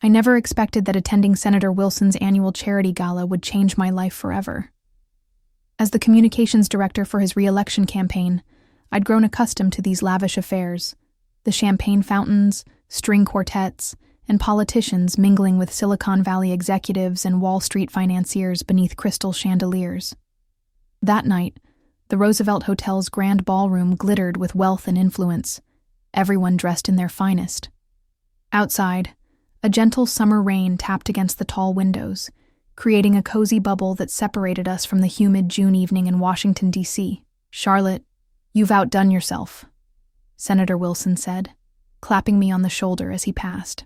I never expected that attending Senator Wilson's annual charity gala would change my life forever. As the communications director for his re-election campaign, I'd grown accustomed to these lavish affairs, the champagne fountains, string quartets, and politicians mingling with Silicon Valley executives and Wall Street financiers beneath crystal chandeliers. That night, the Roosevelt Hotel's grand ballroom glittered with wealth and influence, everyone dressed in their finest. Outside, a gentle summer rain tapped against the tall windows, creating a cozy bubble that separated us from the humid June evening in Washington, D.C. "Charlotte, you've outdone yourself," Senator Wilson said, clapping me on the shoulder as he passed.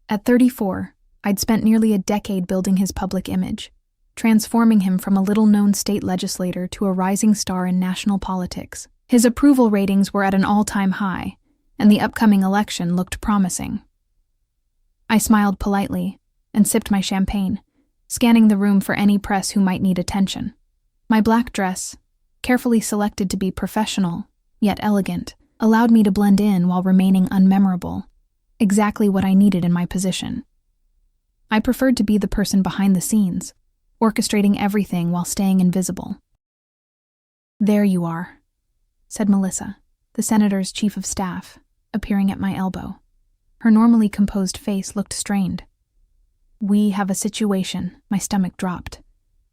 At 34, I'd spent nearly a decade building his public image, transforming him from a little-known state legislator to a rising star in national politics. His approval ratings were at an all-time high, and the upcoming election looked promising. I smiled politely and sipped my champagne, scanning the room for any press who might need attention. My black dress, carefully selected to be professional, yet elegant, allowed me to blend in while remaining unmemorable, exactly what I needed in my position. I preferred to be the person behind the scenes, orchestrating everything while staying invisible. "There you are," said Melissa, the senator's chief of staff, appearing at my elbow. Her normally composed face looked strained. "We have a situation." My stomach dropped.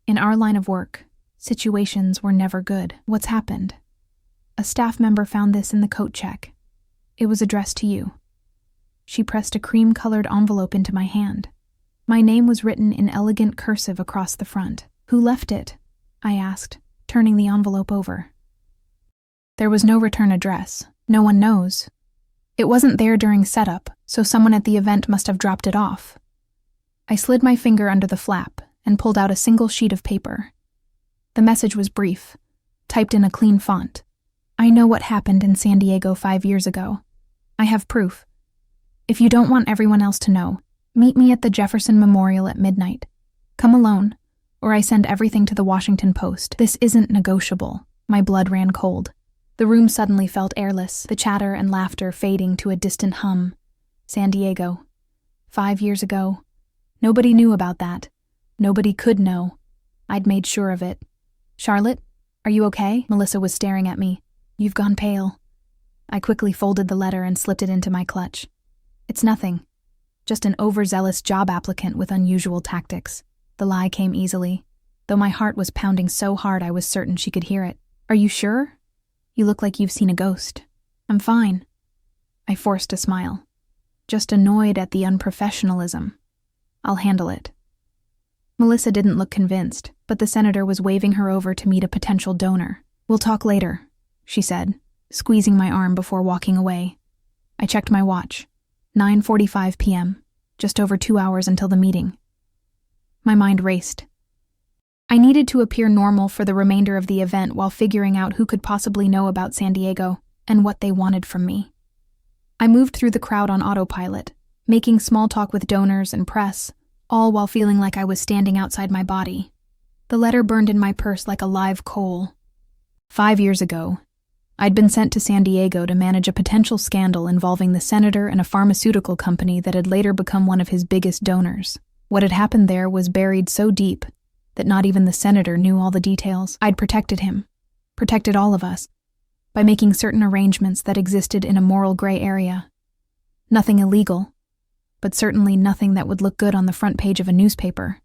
In our line of work, situations were never good. "What's happened?" "A staff member found this in the coat check. It was addressed to you." She pressed a cream-colored envelope into my hand. My name was written in elegant cursive across the front. "Who left it?" I asked, turning the envelope over. "There was no return address. No one knows. It wasn't there during setup, so someone at the event must have dropped it off." I slid my finger under the flap and pulled out a single sheet of paper. The message was brief, typed in a clean font. "I know what happened in San Diego 5 years ago. I have proof. If you don't want everyone else to know, meet me at the Jefferson Memorial at midnight. Come alone, or I send everything to the Washington Post. This isn't negotiable." My blood ran cold. The room suddenly felt airless, the chatter and laughter fading to a distant hum. San Diego. 5 years ago. Nobody knew about that. Nobody could know. I'd made sure of it. "Charlotte, are you okay?" Melissa was staring at me. "You've gone pale." I quickly folded the letter and slipped it into my clutch. "It's nothing. Just an overzealous job applicant with unusual tactics." The lie came easily, though my heart was pounding so hard I was certain she could hear it. "Are you sure? You look like you've seen a ghost." "I'm fine." I forced a smile. "Just annoyed at the unprofessionalism. I'll handle it." Melissa didn't look convinced, but the senator was waving her over to meet a potential donor. "We'll talk later," she said, squeezing my arm before walking away. I checked my watch. 9:45 p.m., just over 2 hours until the meeting. My mind raced. I needed to appear normal for the remainder of the event while figuring out who could possibly know about San Diego and what they wanted from me. I moved through the crowd on autopilot, making small talk with donors and press, all while feeling like I was standing outside my body. The letter burned in my purse like a live coal. 5 years ago, I'd been sent to San Diego to manage a potential scandal involving the senator and a pharmaceutical company that had later become one of his biggest donors. What had happened there was buried so deep that not even the senator knew all the details. I'd protected him, protected all of us, by making certain arrangements that existed in a moral gray area. Nothing illegal, but certainly nothing that would look good on the front page of a newspaper.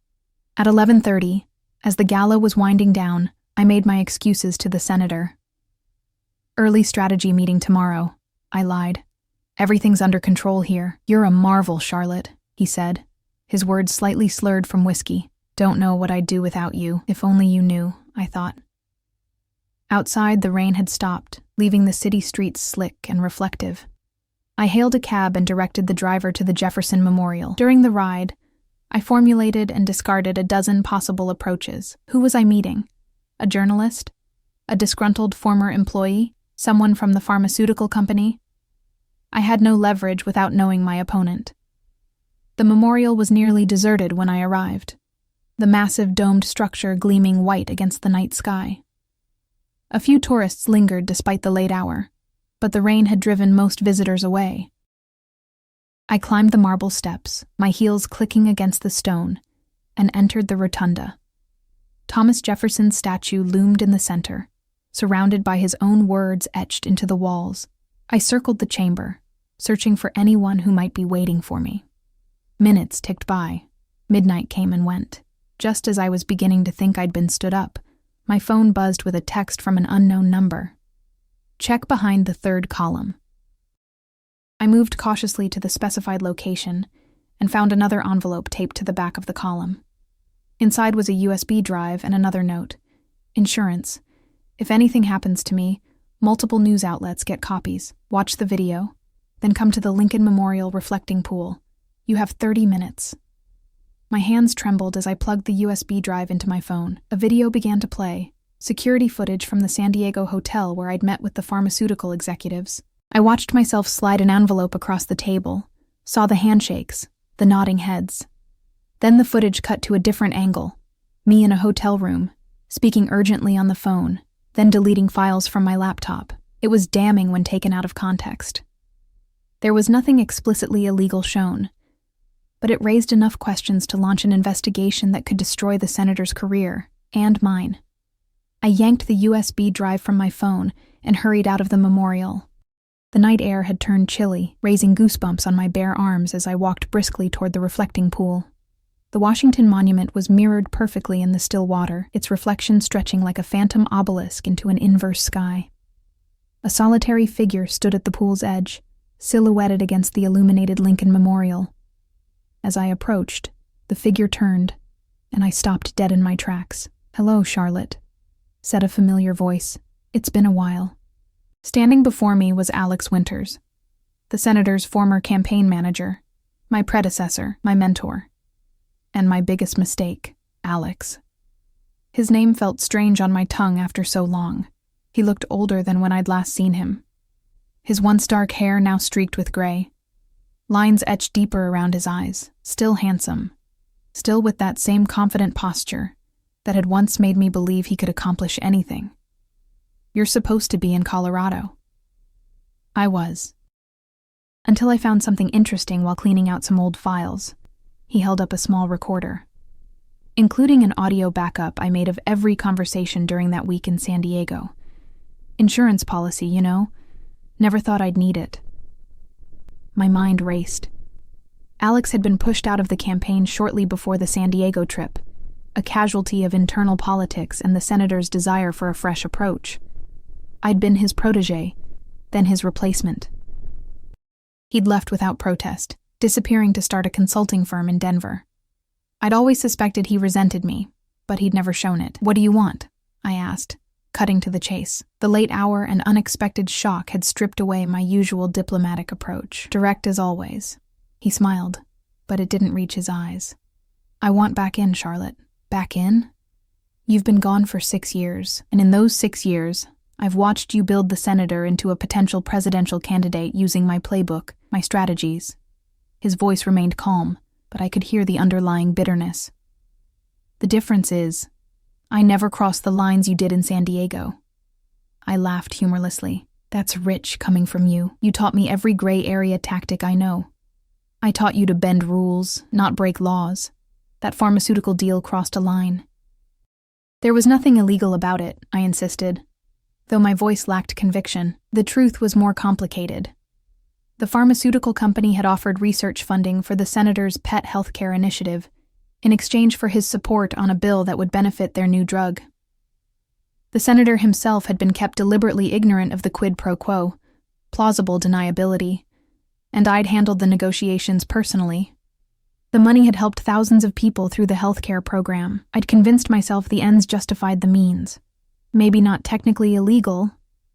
At 11:30, as the gala was winding down, I made my excuses to the senator. "Early strategy meeting tomorrow," I lied. "Everything's under control here." "You're a marvel, Charlotte," he said, his words slightly slurred from whiskey. "Don't know what I'd do without you. If only you knew," I thought. Outside, the rain had stopped, leaving the city streets slick and reflective. I hailed a cab and directed the driver to the Jefferson Memorial. During the ride, I formulated and discarded a dozen possible approaches. Who was I meeting? A journalist? A disgruntled former employee? Someone from the pharmaceutical company? I had no leverage without knowing my opponent. The memorial was nearly deserted when I arrived, the massive domed structure gleaming white against the night sky. A few tourists lingered despite the late hour, but the rain had driven most visitors away. I climbed the marble steps, my heels clicking against the stone, and entered the rotunda. Thomas Jefferson's statue loomed in the center, surrounded by his own words etched into the walls. I circled the chamber, searching for anyone who might be waiting for me. Minutes ticked by. Midnight came and went. Just as I was beginning to think I'd been stood up, my phone buzzed with a text from an unknown number. Check behind the third column. I moved cautiously to the specified location and found another envelope taped to the back of the column. Inside was a USB drive and another note. Insurance. If anything happens to me, multiple news outlets get copies. Watch the video, then come to the Lincoln Memorial reflecting pool. You have 30 minutes. My hands trembled as I plugged the USB drive into my phone. A video began to play, security footage from the San Diego hotel where I'd met with the pharmaceutical executives. I watched myself slide an envelope across the table, saw the handshakes, the nodding heads. Then the footage cut to a different angle, me in a hotel room, speaking urgently on the phone, then deleting files from my laptop. It was damning when taken out of context. There was nothing explicitly illegal shown, but it raised enough questions to launch an investigation that could destroy the senator's career, and mine. I yanked the USB drive from my phone and hurried out of the memorial. The night air had turned chilly, raising goosebumps on my bare arms as I walked briskly toward the reflecting pool. The Washington Monument was mirrored perfectly in the still water, its reflection stretching like a phantom obelisk into an inverse sky. A solitary figure stood at the pool's edge, silhouetted against the illuminated Lincoln Memorial. As I approached, the figure turned, and I stopped dead in my tracks. "Hello, Charlotte," said a familiar voice. "It's been a while." Standing before me was Alex Winters, the senator's former campaign manager, my predecessor, my mentor. And my biggest mistake, Alex. His name felt strange on my tongue after so long. He looked older than when I'd last seen him. His once dark hair now streaked with gray. Lines etched deeper around his eyes, still handsome, still with that same confident posture that had once made me believe he could accomplish anything. "You're supposed to be in Colorado." I was. Until I found something interesting while cleaning out some old files. He held up a small recorder. Including an audio backup I made of every conversation during that week in San Diego. Insurance policy, you know. Never thought I'd need it. My mind raced. Alex had been pushed out of the campaign shortly before the San Diego trip, a casualty of internal politics and the senator's desire for a fresh approach. I'd been his protege, then his replacement. He'd left without protest, disappearing to start a consulting firm in Denver. I'd always suspected he resented me, but he'd never shown it. "What do you want?" I asked, cutting to the chase. The late hour and unexpected shock had stripped away my usual diplomatic approach. Direct as always. He smiled, but it didn't reach his eyes. "I want back in, Charlotte." "Back in? You've been gone for 6 years, and in those 6 years, I've watched you build the senator into a potential presidential candidate using my playbook, my strategies." His voice remained calm, but I could hear the underlying bitterness. "The difference is, I never crossed the lines you did in San Diego." I laughed humorlessly. "That's rich coming from you. You taught me every gray area tactic I know. I taught you to bend rules, not break laws. That pharmaceutical deal crossed a line." "There was nothing illegal about it," I insisted. Though my voice lacked conviction, the truth was more complicated. The pharmaceutical company had offered research funding for the senator's pet healthcare initiative in exchange for his support on a bill that would benefit their new drug. The senator himself had been kept deliberately ignorant of the quid pro quo, plausible deniability, and I'd handled the negotiations personally. The money had helped thousands of people through the healthcare program. I'd convinced myself the ends justified the means. Maybe not technically illegal,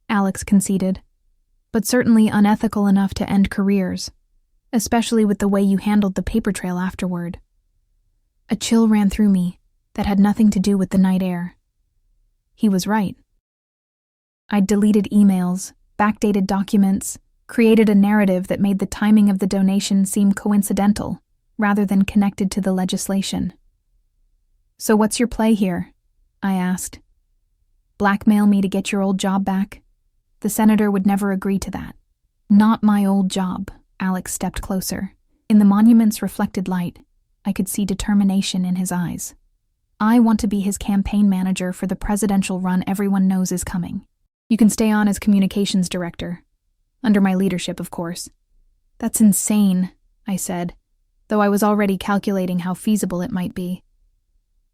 Alex conceded, but certainly unethical enough to end careers, especially with the way you handled the paper trail afterward. A chill ran through me that had nothing to do with the night air. He was right. I'd deleted emails, backdated documents, created a narrative that made the timing of the donation seem coincidental, rather than connected to the legislation. "So what's your play here?" I asked. "Blackmail me to get your old job back?" The senator would never agree to that. "Not my old job," Alex stepped closer. In the monument's reflected light, I could see determination in his eyes. I want to be his campaign manager for the presidential run everyone knows is coming. You can stay on as communications director. Under my leadership, of course. That's insane, I said, though I was already calculating how feasible it might be.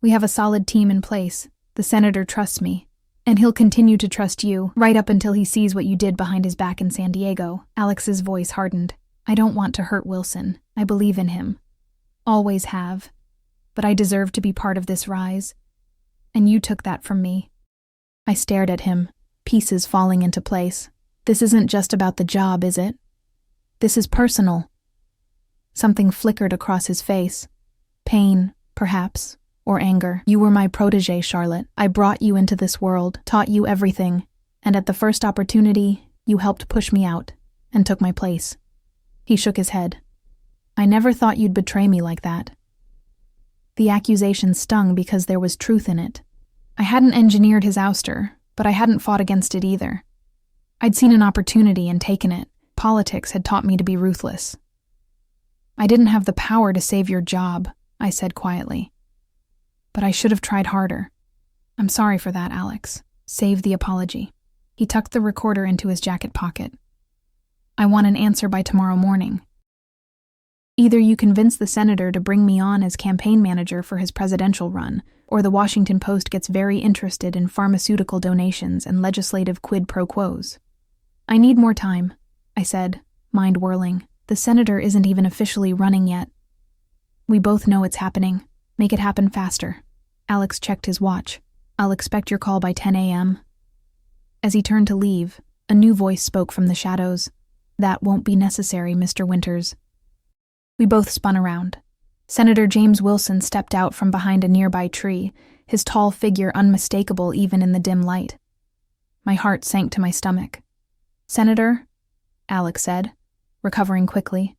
We have a solid team in place. The senator trusts me, and he'll continue to trust you right up until he sees what you did behind his back in San Diego. Alex's voice hardened. I don't want to hurt Wilson. I believe in him. Always have. But I deserve to be part of this rise. And you took that from me. I stared at him, pieces falling into place. This isn't just about the job, is it? This is personal. Something flickered across his face. Pain, perhaps, or anger. You were my protégé, Charlotte. I brought you into this world, taught you everything, and at the first opportunity, you helped push me out and took my place. He shook his head. I never thought you'd betray me like that. The accusation stung because there was truth in it. I hadn't engineered his ouster, but I hadn't fought against it either. I'd seen an opportunity and taken it. Politics had taught me to be ruthless. I didn't have the power to save your job, I said quietly. But I should have tried harder. I'm sorry for that, Alex. Save the apology. He tucked the recorder into his jacket pocket. I want an answer by tomorrow morning. Either you convince the senator to bring me on as campaign manager for his presidential run, or the Washington Post gets very interested in pharmaceutical donations and legislative quid pro quos. I need more time, I said, mind whirling. The senator isn't even officially running yet. We both know it's happening. Make it happen faster. Alex checked his watch. I'll expect your call by 10 a.m. As he turned to leave, a new voice spoke from the shadows. That won't be necessary, Mr. Winters. We both spun around. Senator James Wilson stepped out from behind a nearby tree, his tall figure unmistakable even in the dim light. My heart sank to my stomach. Senator, Alex said, recovering quickly.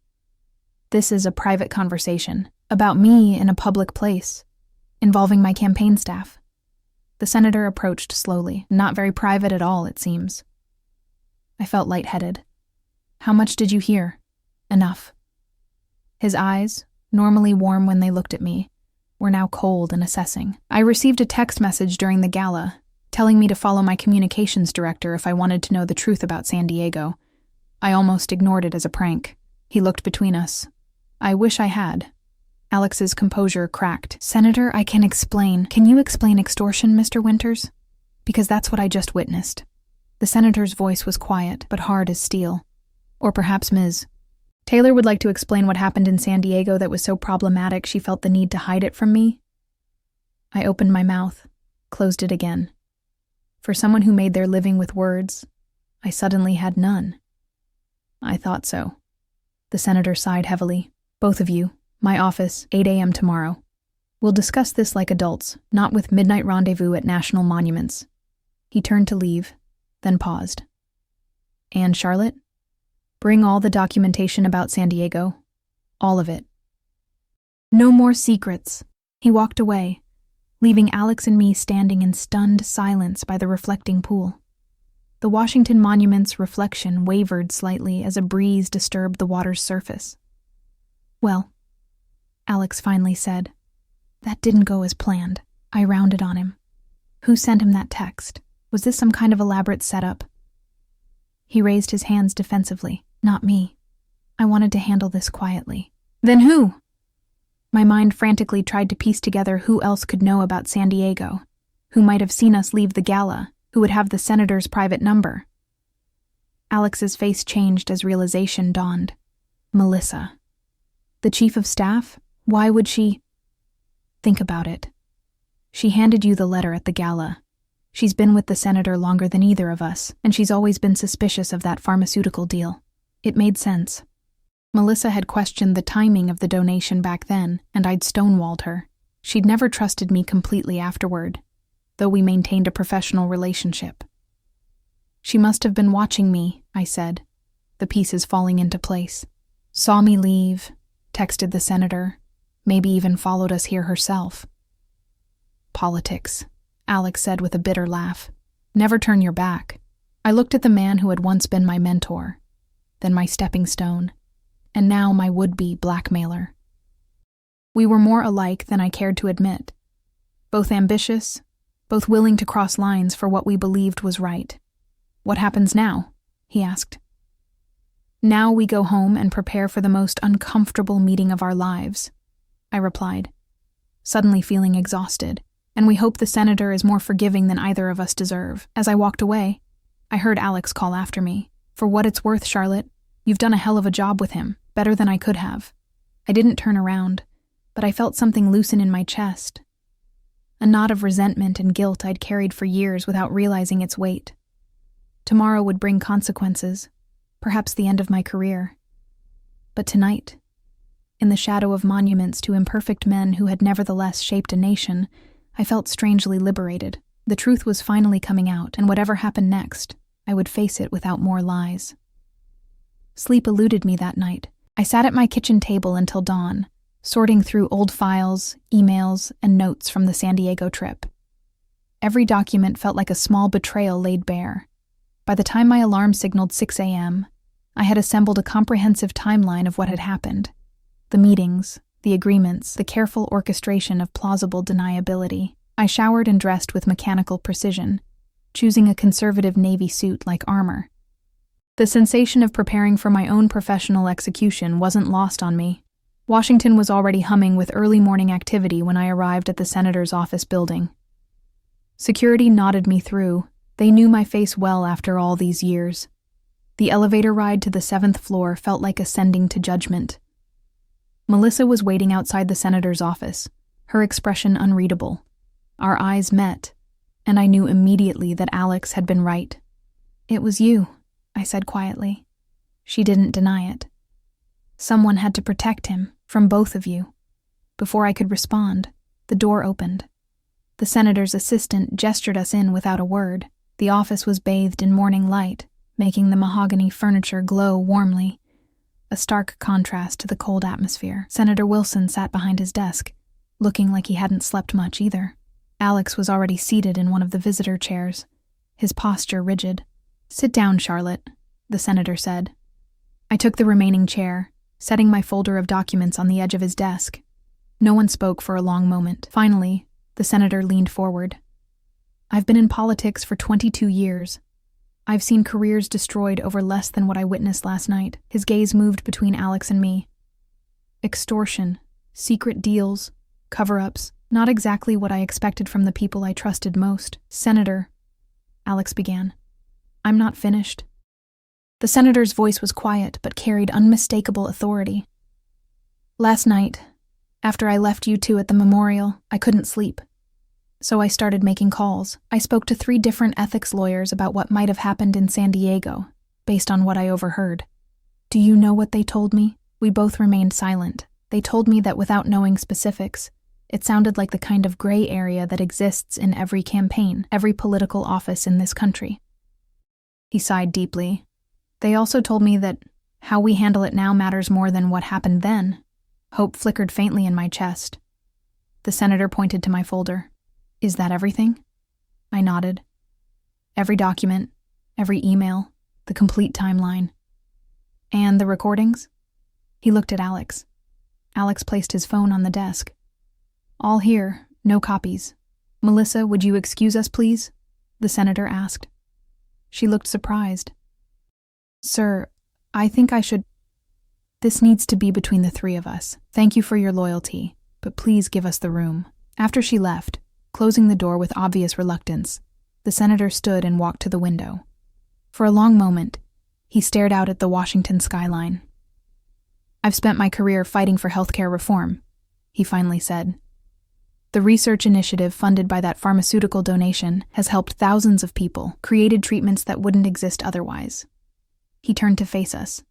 This is a private conversation, about me in a public place, involving my campaign staff. The senator approached slowly, not very private at all, it seems. I felt lightheaded. How much did you hear? Enough. His eyes, normally warm when they looked at me, were now cold and assessing. I received a text message during the gala, telling me to follow my communications director if I wanted to know the truth about San Diego. I almost ignored it as a prank. He looked between us. I wish I had. Alex's composure cracked. Senator, I can explain. Can you explain extortion, Mr. Winters? Because that's what I just witnessed. The senator's voice was quiet, but hard as steel. Or perhaps Ms. Taylor would like to explain what happened in San Diego that was so problematic she felt the need to hide it from me. I opened my mouth, closed it again. For someone who made their living with words, I suddenly had none. I thought so. The senator sighed heavily. Both of you, my office, 8 a.m. tomorrow. We'll discuss this like adults, not with midnight rendezvous at national monuments. He turned to leave, then paused. And Charlotte? Bring all the documentation about San Diego. All of it. No more secrets. He walked away, leaving Alex and me standing in stunned silence by the reflecting pool. The Washington Monument's reflection wavered slightly as a breeze disturbed the water's surface. Well, Alex finally said, that didn't go as planned. I rounded on him. Who sent him that text? Was this some kind of elaborate setup? He raised his hands defensively. Not me. I wanted to handle this quietly. Then who? My mind frantically tried to piece together who else could know about San Diego, who might have seen us leave the gala, who would have the senator's private number. Alex's face changed as realization dawned. Melissa. The chief of staff? Why would she? Think about it. She handed you the letter at the gala. She's been with the senator longer than either of us, and she's always been suspicious of that pharmaceutical deal. It made sense. Melissa had questioned the timing of the donation back then, and I'd stonewalled her. She'd never trusted me completely afterward, though we maintained a professional relationship. She must have been watching me, I said, the pieces falling into place. Saw me leave, texted the senator, maybe even followed us here herself. Politics, Alex said with a bitter laugh. Never turn your back. I looked at the man who had once been my mentor, then my stepping stone. and now my would-be blackmailer. We were more alike than I cared to admit. Both ambitious, both willing to cross lines for what we believed was right. "What happens now?" he asked. "Now we go home and prepare for the most uncomfortable meeting of our lives," I replied, suddenly feeling exhausted, "and we hope the senator is more forgiving than either of us deserve." As I walked away, I heard Alex call after me, "For what it's worth, Charlotte, you've done a hell of a job with him, better than I could have." I didn't turn around, but I felt something loosen in my chest, a knot of resentment and guilt I'd carried for years without realizing its weight. Tomorrow would bring consequences, perhaps the end of my career. But tonight, in the shadow of monuments to imperfect men who had nevertheless shaped a nation, I felt strangely liberated. The truth was finally coming out, and whatever happened next, I would face it without more lies. Sleep eluded me that night. I sat at my kitchen table until dawn, sorting through old files, emails, and notes from the San Diego trip. Every document felt like a small betrayal laid bare. By the time my alarm signaled 6 a.m., I had assembled a comprehensive timeline of what had happened. The meetings, the agreements, the careful orchestration of plausible deniability. I showered and dressed with mechanical precision, choosing a conservative navy suit like armor. The sensation of preparing for my own professional execution wasn't lost on me. Washington was already humming with early morning activity when I arrived at the senator's office building. Security nodded me through. They knew my face well after all these years. The elevator ride to the 7th floor felt like ascending to judgment. Melissa was waiting outside the senator's office, her expression unreadable. Our eyes met, and I knew immediately that Alex had been right. "It was you," I said quietly. She didn't deny it. "Someone had to protect him, from both of you." Before I could respond, the door opened. The senator's assistant gestured us in without a word. The office was bathed in morning light, making the mahogany furniture glow warmly, a stark contrast to the cold atmosphere. Senator Wilson sat behind his desk, looking like he hadn't slept much either. Alex was already seated in one of the visitor chairs, his posture rigid. "Sit down, Charlotte," the senator said. I took the remaining chair, setting my folder of documents on the edge of his desk. No one spoke for a long moment. Finally, the senator leaned forward. "I've been in politics for 22 years. I've seen careers destroyed over less than what I witnessed last night." His gaze moved between Alex and me. Extortion, secret deals, cover-ups, not exactly what I expected from the people I trusted most. "Senator," Alex began. "I'm not finished." The senator's voice was quiet but carried unmistakable authority. "Last night, after I left you two at the memorial, I couldn't sleep. So I started making calls. I spoke to 3 different ethics lawyers about what might have happened in San Diego, based on what I overheard. Do you know what they told me? We both remained silent. They told me that without knowing specifics, it sounded like the kind of gray area that exists in every campaign, every political office in this country." He sighed deeply. "They also told me that how we handle it now matters more than what happened then." Hope flickered faintly in my chest. The senator pointed to my folder. "Is that everything?" I nodded. "Every document, every email, the complete timeline." "And the recordings?" He looked at Alex. Alex placed his phone on the desk. "All here, no copies." "Melissa, would you excuse us, please?" the senator asked. She looked surprised. "Sir, I think I should... This needs to be between the 3 of us. Thank you for your loyalty, but please give us the room." After she left, closing the door with obvious reluctance, the senator stood and walked to the window. For a long moment, he stared out at the Washington skyline. "I've spent my career fighting for healthcare reform," he finally said. "The research initiative funded by that pharmaceutical donation has helped thousands of people, created treatments that wouldn't exist otherwise." He turned to face us.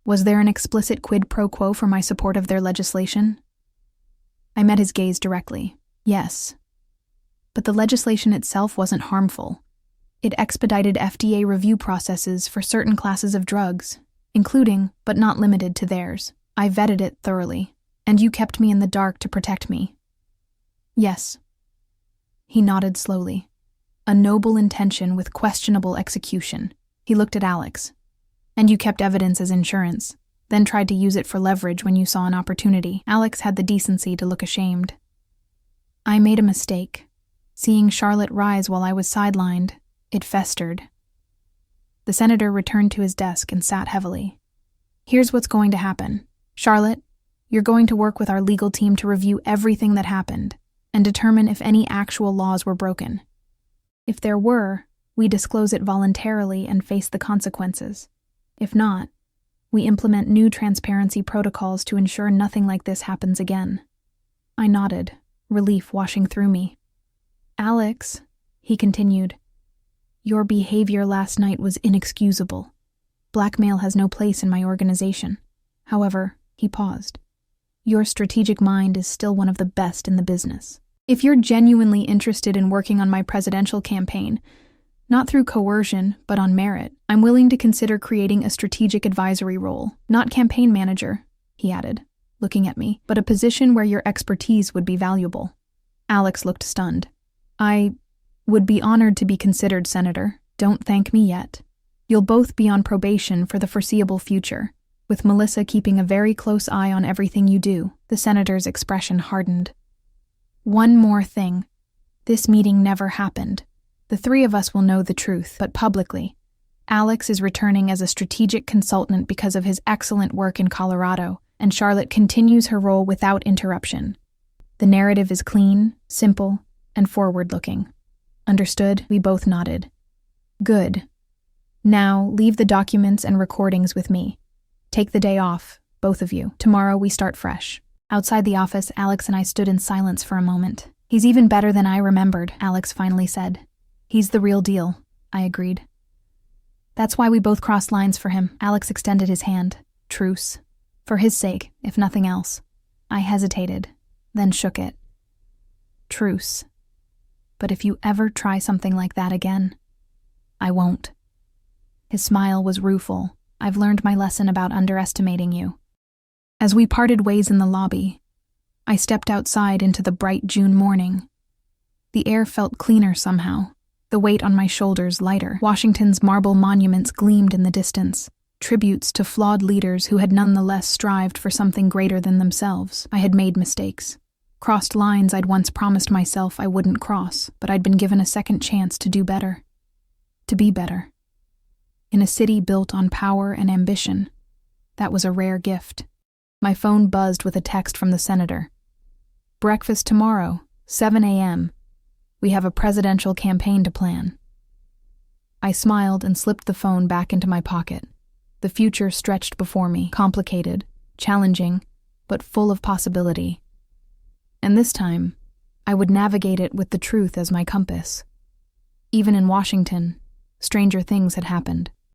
"Was there an explicit quid pro quo for my support of their legislation?" I met his gaze directly. "Yes. But the legislation itself wasn't harmful. It expedited FDA review processes for certain classes of drugs, including, but not limited to theirs. I vetted it thoroughly, and you kept me in the dark to protect me." "Yes." He nodded slowly. "A noble intention with questionable execution." He looked at Alex. "And you kept evidence as insurance. then tried to use it for leverage when you saw an opportunity. Alex had the decency to look ashamed. I made a mistake. Seeing Charlotte rise while I was sidelined, it festered. The senator returned to his desk and sat heavily. Here's what's going to happen. Charlotte, you're going to work with our legal team to review everything that happened and determine if any actual laws were broken. If there were, we disclose it voluntarily and face the consequences. If not, we implement new transparency protocols to ensure nothing like this happens again. I nodded, relief washing through me. Alex, he continued, your behavior last night was inexcusable. Blackmail has no place in my organization. However, he paused. Your strategic mind is still one of the best in the business. If you're genuinely interested in working on my presidential campaign, not through coercion, but on merit, I'm willing to consider creating a strategic advisory role, not campaign manager, he added, looking at me, but a position where your expertise would be valuable. Alex looked stunned. I would be honored to be considered, Senator. Don't thank me yet. You'll both be on probation for the foreseeable future, with Melissa keeping a very close eye on everything you do. The senator's expression hardened. One more thing. This meeting never happened. The three of us will know the truth, but publicly. Alex is returning as a strategic consultant because of his excellent work in Colorado, and Charlotte continues her role without interruption. The narrative is clean, simple, and forward-looking. Understood? We both nodded. Good. Now, leave the documents and recordings with me. Take the day off, both of you. Tomorrow we start fresh. Outside the office, Alex and I stood in silence for a moment. He's even better than I remembered, Alex finally said. He's the real deal, I agreed. That's why we both crossed lines for him. Alex extended his hand. Truce. For his sake, if nothing else. I hesitated, then shook it. Truce. But if you ever try something like that again, I won't. His smile was rueful. I've learned my lesson about underestimating you. As we parted ways in the lobby, I stepped outside into the bright June morning. The air felt cleaner somehow, the weight on my shoulders lighter. Washington's marble monuments gleamed in the distance, tributes to flawed leaders who had nonetheless strived for something greater than themselves. I had made mistakes, crossed lines I'd once promised myself I wouldn't cross, but I'd been given a second chance to do better, to be better. In a city built on power and ambition, that was a rare gift. My phone buzzed with a text from the senator. Breakfast tomorrow, 7 a.m. We have a presidential campaign to plan. I smiled and slipped the phone back into my pocket. The future stretched before me, complicated, challenging, but full of possibility. And this time, I would navigate it with the truth as my compass. Even in Washington, stranger things had happened.